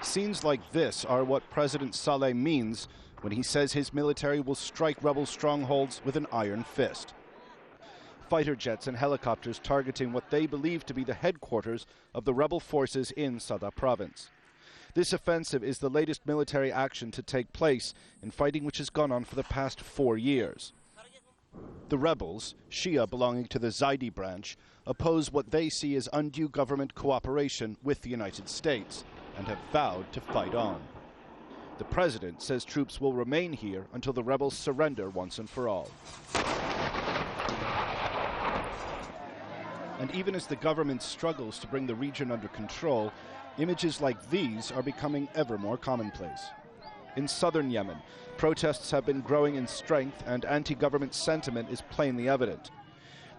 Scenes like this are what President Saleh means when he says his military will strike rebel strongholds with an iron fist. Fighter jets and helicopters targeting what they believe to be the headquarters of the rebel forces in Sada province. This offensive is the latest military action to take place in fighting which has gone on for the past 4 years. The rebels, Shia belonging to the Zaidi branch, oppose what they see as undue government cooperation with the United States and have vowed to fight on. The president says troops will remain here until the rebels surrender once and for all. And even as the government struggles to bring the region under control, images like these are becoming ever more commonplace. In southern Yemen, protests have been growing in strength and anti-government sentiment is plainly evident.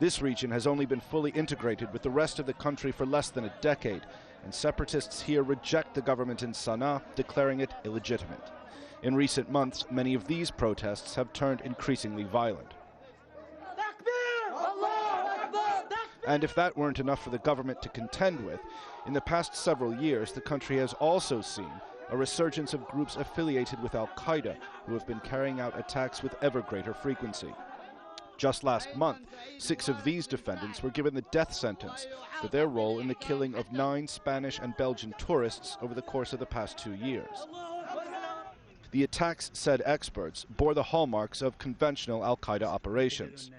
This region has only been fully integrated with the rest of the country for less than a decade, and separatists here reject the government in Sana'a, declaring it illegitimate. In recent months, many of these protests have turned increasingly violent. And if that weren't enough for the government to contend with, in the past several years, the country has also seen a resurgence of groups affiliated with al-Qaeda who have been carrying out attacks with ever greater frequency. Just last month, 6 of these defendants were given the death sentence for their role in the killing of 9 Spanish and Belgian tourists over the course of the past 2 years. The attacks, said experts, bore the hallmarks of conventional al-Qaeda operations.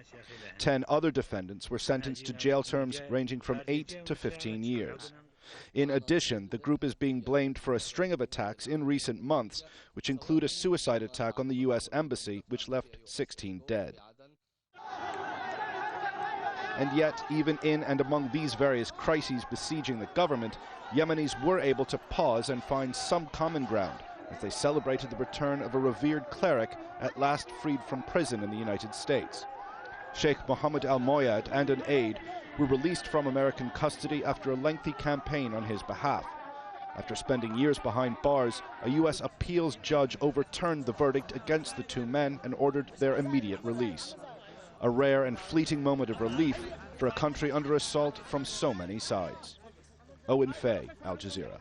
10 other defendants were sentenced to jail terms ranging from 8 to 15 years. In addition, the group is being blamed for a string of attacks in recent months, which include a suicide attack on the U.S. Embassy, which left 16 dead. And yet, even in and among these various crises besieging the government, Yemenis were able to pause and find some common ground as they celebrated the return of a revered cleric at last freed from prison in the United States. Sheikh Mohammed al-Moyad and an aide were released from American custody after a lengthy campaign on his behalf. After spending years behind bars, a U.S. appeals judge overturned the verdict against the 2 men and ordered their immediate release. A rare and fleeting moment of relief for a country under assault from so many sides. Owen Fay, Al Jazeera.